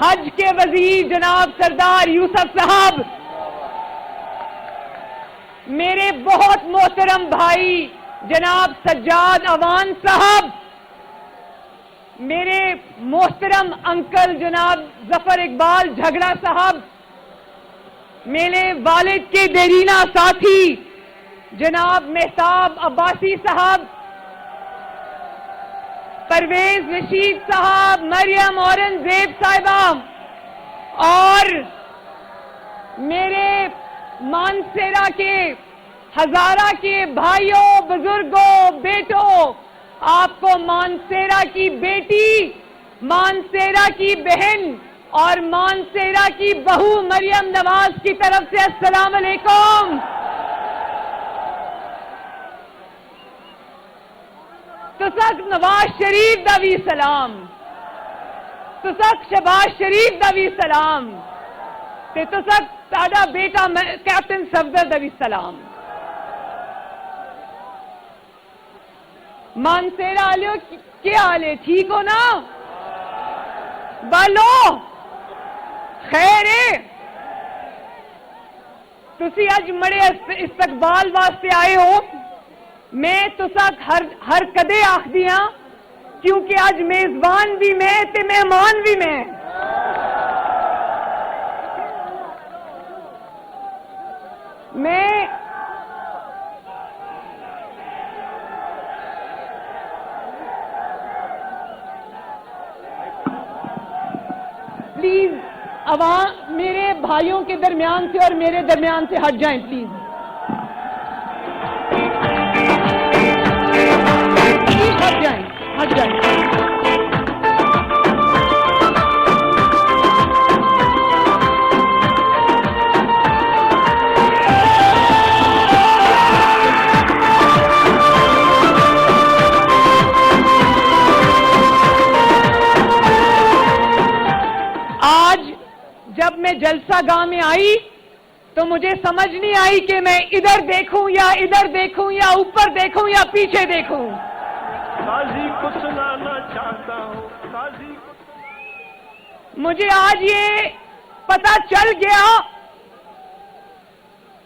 حج کے وزیر جناب سردار یوسف صاحب، میرے بہت محترم بھائی جناب سجاد اوان صاحب، میرے محترم انکل جناب ظفر اقبال جھگڑا صاحب، میرے والد کے دیرینہ ساتھی جناب مہتاب عباسی صاحب، پرویز رشید صاحب، مریم اورنگزیب صاحبہ، اور میرے مانسیرا کے ہزارہ کے بھائیوں، بزرگوں، بیٹوں، آپ کو مانسیرا کی بیٹی، مانسیرا کی بہن اور مانسیرا کی بہو مریم نواز کی طرف سے السلام علیکم۔ تسک نواز شریف دا وی سلام، تسک شہباز شریف دا وی سلام، تے تسک ساڈا بیٹا کیپٹن صفدر دا وی سلام۔ مانسیرا والو کیا حال ہے؟ ٹھیک ہو نا؟ بالو خیر ہے؟ تسی اج مڑے استقبال واسطے آئے ہو، میں تساک ہر کدے آخدی ہاں کیونکہ اج میزبان بھی میں تے مہمان بھی میں۔ پلیز عوام میرے بھائیوں کے درمیان سے اور میرے درمیان سے ہٹ جائیں پلیز، ہٹ جائیں، ہٹ جائیں۔ آج جب میں جلسہ گاہ میں آئی تو مجھے سمجھ نہیں آئی کہ میں ادھر دیکھوں یا ادھر دیکھوں یا اوپر دیکھوں یا پیچھے دیکھوں۔ قاضی کو سنانا چاہتا ہوں، قاضی کو۔ مجھے آج یہ پتہ چل گیا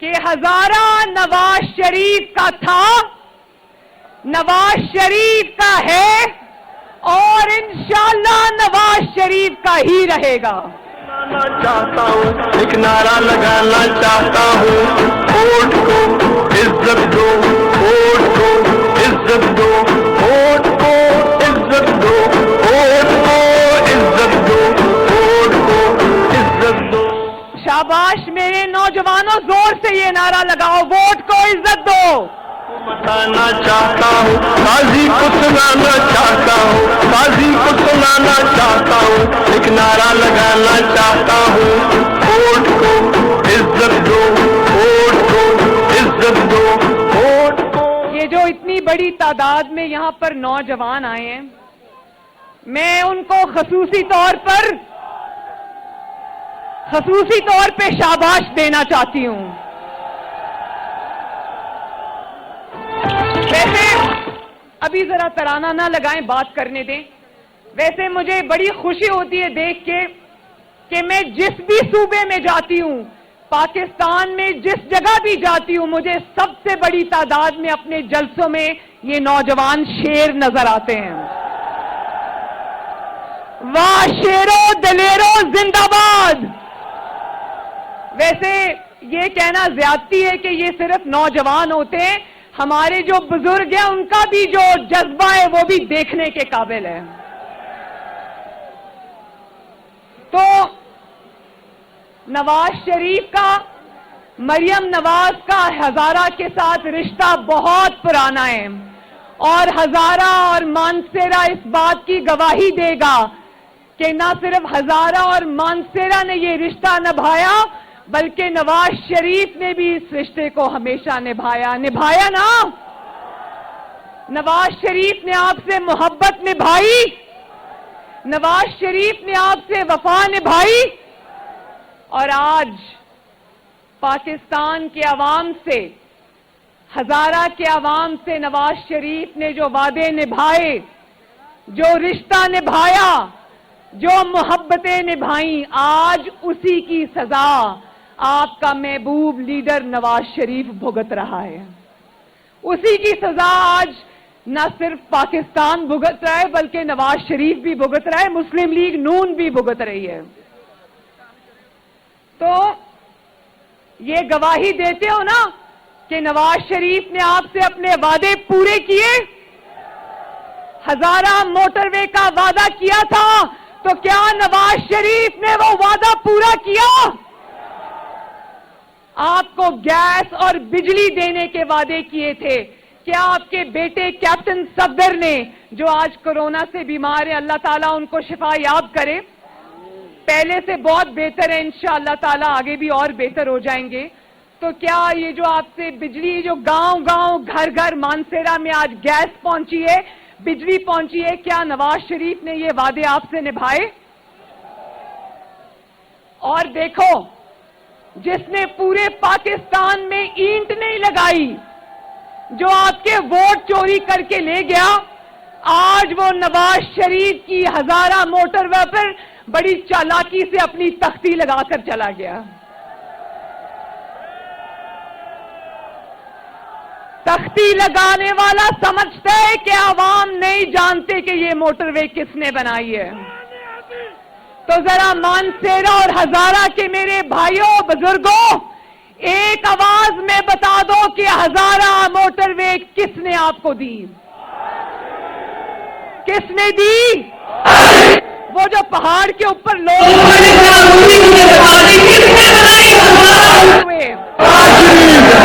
کہ ہزارہ نواز شریف کا تھا، نواز شریف کا ہے اور انشاءاللہ نواز شریف کا ہی رہے گا۔ چاہتا ہوں، ایک نعرہ لگانا چاہتا ہوں، ووٹ کو عزت دو، ووٹ کو عزت دو، ووٹ کو عزت دو، ووٹ کو عزت دو، ووٹ کو عزت دو۔ شاباش میرے نوجوانوں، زور سے یہ نعرہ لگاؤ، ووٹ کو عزت دو۔ بتانا چاہتا ہوں، قاضی کو سنانا چاہتا ہوں، قاضی کو سنانا چاہتا ہوں، ایک نعرہ لگانا چاہتا ہوں، ووٹ کو عزت دو، ووٹ کو عزت دو، ووٹ کو۔ یہ جو اتنی بڑی تعداد میں یہاں پر نوجوان آئے ہیں، میں ان کو خصوصی طور پہ شاباش دینا چاہتی ہوں۔ ویسے ابھی ذرا ترانہ نہ لگائیں، بات کرنے دیں۔ ویسے مجھے بڑی خوشی ہوتی ہے دیکھ کے کہ میں جس بھی صوبے میں جاتی ہوں، پاکستان میں جس جگہ بھی جاتی ہوں، مجھے سب سے بڑی تعداد میں اپنے جلسوں میں یہ نوجوان شیر نظر آتے ہیں۔ واہ شیرو دلیرو زندہ باد۔ ویسے یہ کہنا زیادتی ہے کہ یہ صرف نوجوان ہوتے ہیں، ہمارے جو بزرگ ہیں ان کا بھی جو جذبہ ہے وہ بھی دیکھنے کے قابل ہے۔ تو نواز شریف کا، مریم نواز کا ہزارہ کے ساتھ رشتہ بہت پرانا ہے، اور ہزارہ اور مانسیرا اس بات کی گواہی دے گا کہ نہ صرف ہزارہ اور مانسیرا نے یہ رشتہ نبھایا بلکہ نواز شریف نے بھی اس رشتے کو ہمیشہ نبھایا نا۔ نواز شریف نے آپ سے محبت نبھائی، نواز شریف نے آپ سے وفا نبھائی، اور آج پاکستان کے عوام سے، ہزارہ کے عوام سے نواز شریف نے جو وعدے نبھائے، جو رشتہ نبھایا، جو محبتیں نبھائیں آج اسی کی سزا آپ کا محبوب لیڈر نواز شریف بھگت رہا ہے. اسی کی سزا آج نہ صرف پاکستان بھگت رہا ہے بلکہ نواز شریف بھی بھگت رہا ہے, مسلم لیگ نون بھی بھگت رہی ہے. تو یہ گواہی دیتے ہو نا کہ نواز شریف نے آپ سے اپنے وعدے پورے کیے. ہزارہ موٹر وے کا وعدہ کیا تھا تو کیا نواز شریف نے وہ وعدہ پورا کیا؟ آپ کو گیس اور بجلی دینے کے وعدے کیے تھے. کیا آپ کے بیٹے کیپٹن صفدر نے, جو آج کورونا سے بیمار ہیں, اللہ تعالیٰ ان کو شفا یاب کرے, پہلے سے بہت بہتر ہے, انشاءاللہ تعالیٰ آگے بھی اور بہتر ہو جائیں گے, تو کیا یہ جو آپ سے بجلی, جو گاؤں گاؤں گھر گھر مانسیرا میں آج گیس پہنچی ہے, بجلی پہنچی ہے, کیا نواز شریف نے یہ وعدے آپ سے نبھائے؟ اور دیکھو, جس نے پورے پاکستان میں اینٹ نہیں لگائی, جو آپ کے ووٹ چوری کر کے لے گیا, آج وہ نواز شریف کی ہزارہ موٹر وے پر بڑی چالاکی سے اپنی تختی لگا کر چلا گیا. تختی لگانے والا سمجھتا ہے کہ عوام نہیں جانتے کہ یہ موٹر وے کس نے بنائی ہے. تو ذرا مانسیرا اور ہزارہ کے میرے بھائیوں بزرگوں, ایک آواز میں بتا دو کہ ہزارہ موٹر وے کس نے آپ کو دی؟ کس نے دی؟ وہ جو پہاڑ کے اوپر لوگ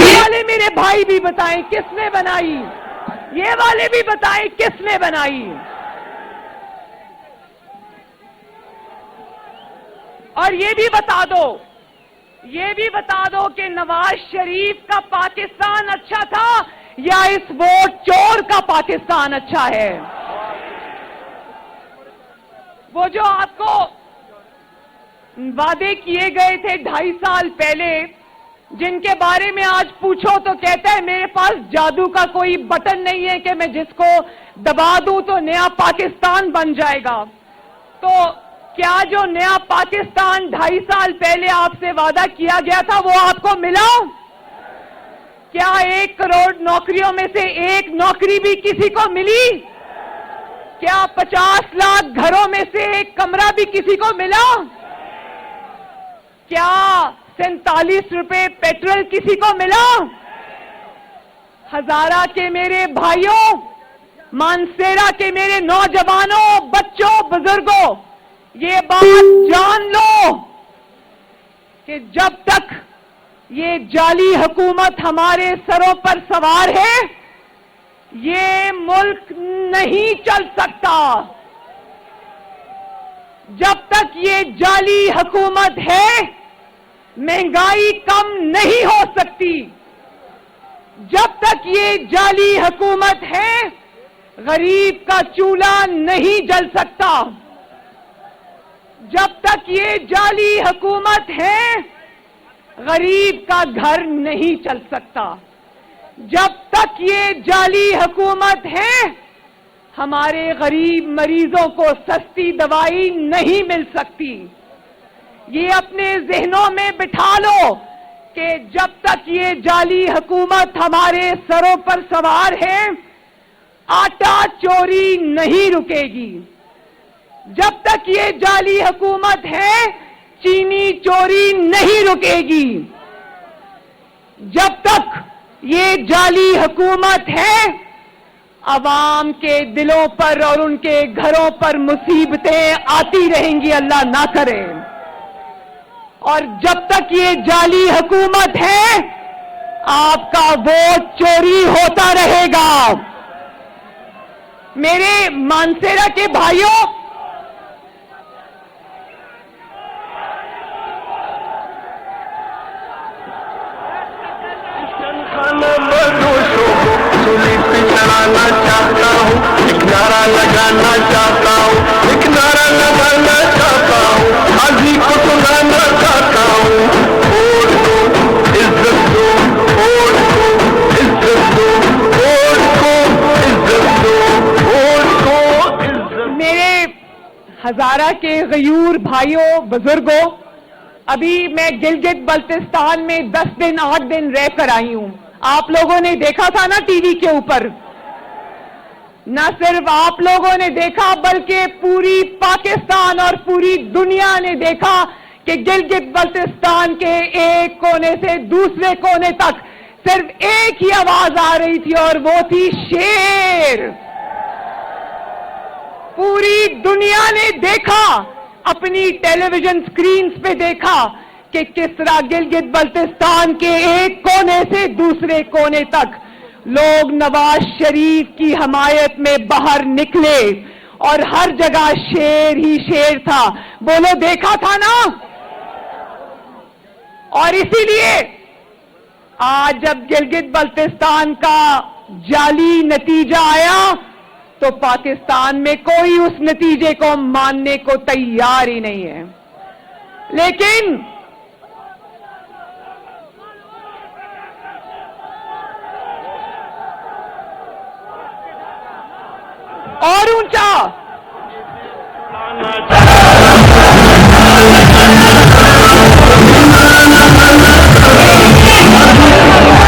یہ والے میرے بھائی بھی بتائیں کس نے بنائی, یہ والے بھی بتائیں کس نے بنائی. اور یہ بھی بتا دو کہ نواز شریف کا پاکستان اچھا تھا یا اس ووٹ چور کا پاکستان اچھا ہے؟ وہ جو آپ کو وعدے کیے گئے تھے 2.5 سال پہلے, جن کے بارے میں آج پوچھو تو کہتا ہے میرے پاس جادو کا کوئی بٹن نہیں ہے کہ میں جس کو دبا دوں تو نیا پاکستان بن جائے گا. تو کیا جو نیا پاکستان 2.5 سال پہلے آپ سے وعدہ کیا گیا تھا وہ آپ کو ملا؟ کیا 1 کروڑ نوکریوں میں سے ایک نوکری بھی کسی کو ملی؟ کیا 50 لاکھ گھروں میں سے ایک کمرہ بھی کسی کو ملا؟ کیا 47 روپے پیٹرول کسی کو ملا؟ ہزارہ کے میرے بھائیوں, مانسیرا کے میرے نوجوانوں, بچوں, بزرگوں, یہ بات جان لو کہ جب تک یہ جعلی حکومت ہمارے سروں پر سوار ہے, یہ ملک نہیں چل سکتا. جب تک یہ جعلی حکومت ہے, مہنگائی کم نہیں ہو سکتی. جب تک یہ جعلی حکومت ہے, غریب کا چولہا نہیں جل سکتا. جب تک یہ جعلی حکومت ہے, غریب کا گھر نہیں چل سکتا. جب تک یہ جعلی حکومت ہے, ہمارے غریب مریضوں کو سستی دوائی نہیں مل سکتی. یہ اپنے ذہنوں میں بٹھا لو کہ جب تک یہ جعلی حکومت ہمارے سروں پر سوار ہے, آٹا چوری نہیں رکے گی. جب تک یہ جعلی حکومت ہے, چینی چوری نہیں رکے گی. جب تک یہ جعلی حکومت ہے, عوام کے دلوں پر اور ان کے گھروں پر مصیبتیں آتی رہیں گی, اللہ نہ کرے. اور جب تک یہ جعلی حکومت ہے, آپ کا ووٹ چوری ہوتا رہے گا. میرے مانسیرا کے بھائیوں, چڑھانا چاہتا ہوں, ایک نعرہ لگانا چاہتا ہوں, ایک نعرہ لگانا چاہتا ہوں, حاجی کو سنانا چاہتا ہوں. ووٹ کو عزت دو, ووٹ کو عزت دو, ووٹ کو عزت دو, ووٹ کو عزت. میرے ہزارہ ہزارہ کے غیور بھائیوں بزرگوں، ابھی میں گلگت بلتستان میں 10 دن 8 دن رہ کر آئی ہوں. آپ لوگوں نے دیکھا تھا نا ٹی وی کے اوپر، نہ صرف آپ لوگوں نے دیکھا بلکہ پوری پاکستان اور پوری دنیا نے دیکھا کہ گلگت بلتستان کے ایک کونے سے دوسرے کونے تک صرف ایک ہی آواز آ رہی تھی اور وہ تھی شیر. پوری دنیا نے دیکھا، اپنی ٹیلی ویژن سکرینز پہ دیکھا کہ کس طرح گلگت بلتستان کے ایک کونے سے دوسرے کونے تک لوگ نواز شریف کی حمایت میں باہر نکلے اور ہر جگہ شیر ہی شیر تھا. بولو دیکھا تھا نا؟ اور اسی لیے آج جب گلگت بلتستان کا جعلی نتیجہ آیا تو پاکستان میں کوئی اس نتیجے کو ماننے کو تیار ہی نہیں ہے. لیکن اور اونچا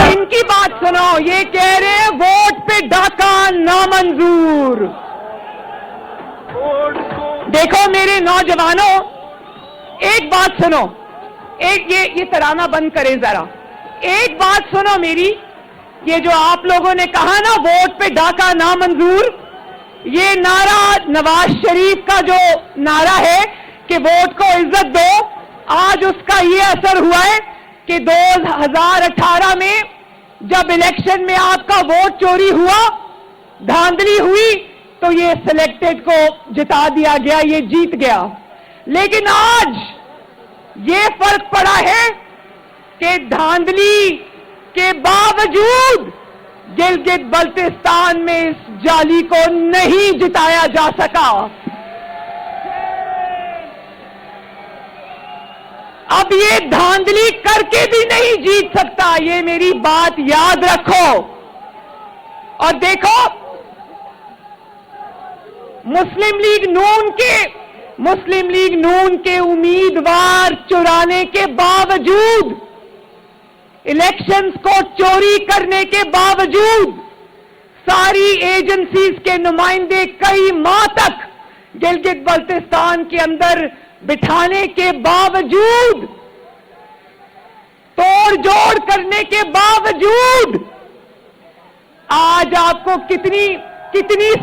ان کی بات سنو، یہ کہہ رہے ہیں ووٹ پہ ڈاکہ نامنظور. دیکھو میرے نوجوانوں، ایک بات سنو، ایک یہ ترانہ بند کریں ذرا. ایک بات سنو میری، یہ جو آپ لوگوں نے کہا نا ووٹ پہ ڈاکہ نامنظور، یہ نعرہ نواز شریف کا جو نعرہ ہے کہ ووٹ کو عزت دو، آج اس کا یہ اثر ہوا ہے کہ 2018 میں جب الیکشن میں آپ کا ووٹ چوری ہوا، دھاندلی ہوئی، تو یہ سلیکٹڈ کو جتا دیا گیا، یہ جیت گیا. لیکن آج یہ فرق پڑا ہے کہ دھاندلی کے باوجود گلگت بلتستان میں اس جعلی کو نہیں جتایا جا سکا. اب یہ دھاندلی کر کے بھی نہیں جیت سکتا، یہ میری بات یاد رکھو. اور دیکھو مسلم لیگ نون کے امیدوار چرانے کے باوجود، الیکشنز کو چوری کرنے کے باوجود، ساری ایجنسیز کے نمائندے کئی ماہ تک گلگت بلتستان کے اندر بٹھانے کے باوجود، توڑ جوڑ کرنے کے باوجود، آج آپ کو کتنی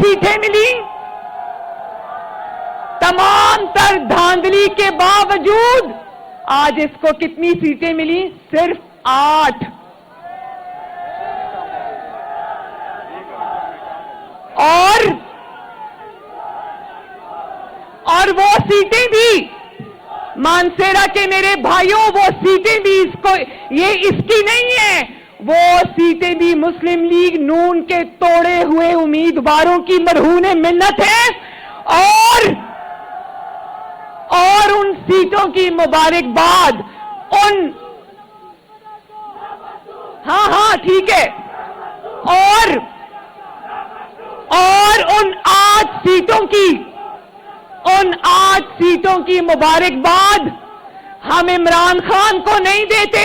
سیٹیں ملی؟ تمام تر دھاندلی کے باوجود آج اس کو کتنی سیٹیں ملی؟ صرف 8. اور وہ سیٹیں بھی مانسیرا کے میرے بھائیوں، وہ سیٹیں بھی اس کی نہیں ہیں، وہ سیٹیں بھی مسلم لیگ نون کے توڑے ہوئے امیدواروں کی مرہون منت ہے. اور ان سیٹوں کی مبارکباد ہاں ٹھیک ہے، اور ان 8 سیٹوں کی مبارکباد ہم عمران خان کو نہیں دیتے.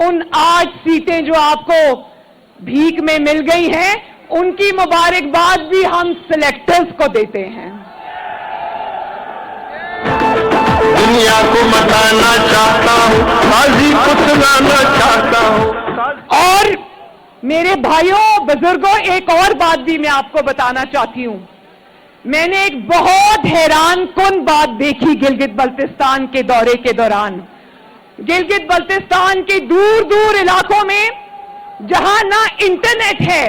ان 8 سیٹیں جو آپ کو بھیک میں مل گئی ہیں، ان کی مبارکباد بھی ہم سلیکٹرز کو دیتے ہیں. دنیا کو مٹانا چاہتا ہوں، بازی کو سنانا چاہتا ہوں. اور میرے بھائیوں بزرگوں، ایک اور بات بھی میں آپ کو بتانا چاہتی ہوں. میں نے ایک بہت حیران کن بات دیکھی گلگت بلتستان کے دورے کے دوران. گلگت بلتستان کے دور دور علاقوں میں جہاں نہ انٹرنیٹ ہے،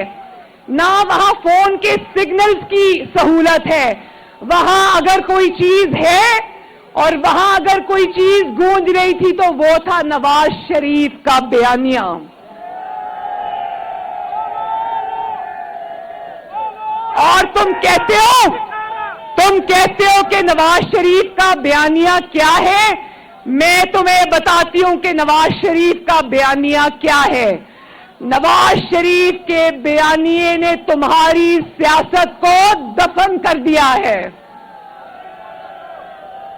نہ وہاں فون کے سگنلز کی سہولت ہے، وہاں اگر کوئی چیز ہے اور وہاں اگر کوئی چیز گونج رہی تھی تو وہ تھا نواز شریف کا بیانیہ. اور تم کہتے ہو کہ نواز شریف کا بیانیہ کیا ہے؟ میں تمہیں بتاتی ہوں کہ نواز شریف کا بیانیہ کیا ہے. نواز شریف کے بیانیے نے تمہاری سیاست کو دفن کر دیا ہے.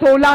16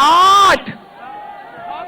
8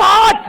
7।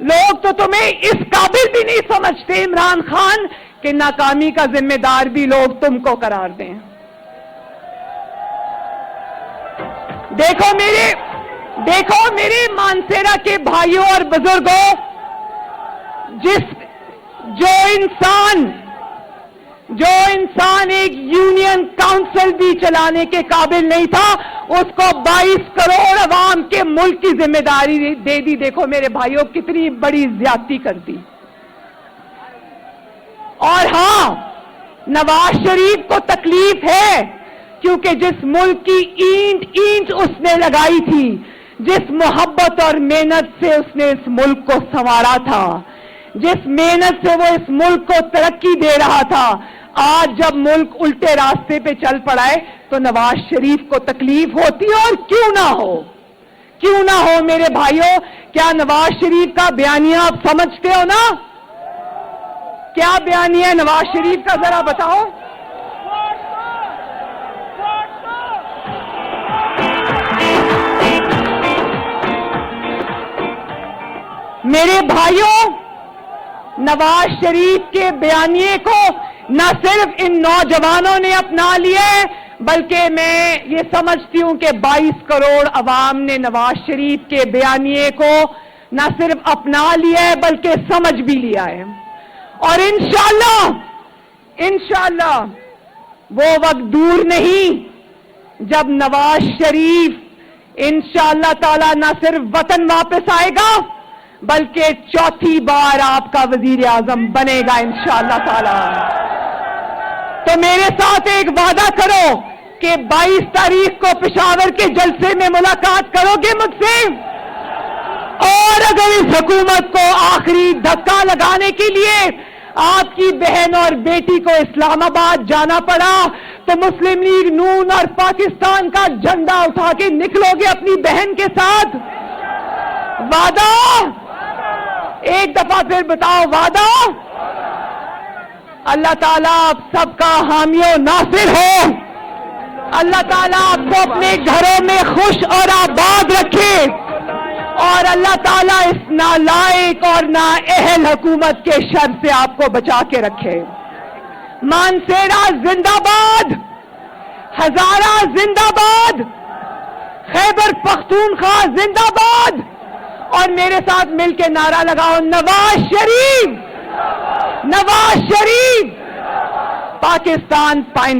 لوگ تو تمہیں اس قابل بھی نہیں سمجھتے عمران خان کہ ناکامی کا ذمہ دار بھی لوگ تم کو قرار دیں. دیکھو میرے مانسیرا کے بھائیوں اور بزرگوں، جو انسان ایک یونین کاؤنسل بھی چلانے کے قابل نہیں تھا، اس کو 22 کروڑ عوام کے ملک کی ذمہ داری دے دی. دیکھو میرے بھائیوں کتنی بڑی زیادتی کر دی. اور ہاں، نواز شریف کو تکلیف ہے کیونکہ جس ملک کی اینٹ اس نے لگائی تھی، جس محبت اور محنت سے اس نے اس ملک کو سنوارا تھا، جس محنت سے وہ اس ملک کو ترقی دے رہا تھا، آج جب ملک الٹے راستے پہ چل پڑا ہے تو نواز شریف کو تکلیف ہوتی ہے. اور کیوں نہ ہو میرے بھائیوں. کیا نواز شریف کا بیانیہ آپ سمجھتے ہو نا؟ کیا بیانیہ ہے نواز شریف کا، ذرا بتاؤ. میرے بھائیوں، نواز شریف کے بیانیے کو نہ صرف ان نوجوانوں نے اپنا لیا ہے، بلکہ میں یہ سمجھتی ہوں کہ 22 کروڑ عوام نے نواز شریف کے بیانیے کو نہ صرف اپنا لیا ہے بلکہ سمجھ بھی لیا ہے. اور انشاءاللہ وہ وقت دور نہیں جب نواز شریف انشاءاللہ تعالی نہ صرف وطن واپس آئے گا بلکہ چوتھی بار آپ کا وزیر اعظم بنے گا انشاءاللہ تعالی. تو میرے ساتھ ایک وعدہ کرو کہ 22 تاریخ کو پشاور کے جلسے میں ملاقات کرو گے مجھ سے. اور اگر اس حکومت کو آخری دھکا لگانے کے لیے آپ کی بہن اور بیٹی کو اسلام آباد جانا پڑا تو مسلم لیگ نون اور پاکستان کا جھنڈا اٹھا کے نکلو گے اپنی بہن کے ساتھ؟ وعدہ؟ ایک دفعہ پھر بتاؤ وعدہ؟ اللہ تعالیٰ آپ سب کا حامی و ناصر ہو. اللہ تعالیٰ آپ کو اپنے گھروں میں خوش اور آباد رکھے اور اللہ تعالیٰ اس نالائق اور نااہل حکومت کے شر سے آپ کو بچا کے رکھے. مانسیرا زندہ باد، ہزارہ زندہ باد، خیبر پختونخوا زندہ باد. اور میرے ساتھ مل کے نعرہ لگاؤ، نواز شریف، پاکستان پائندہ.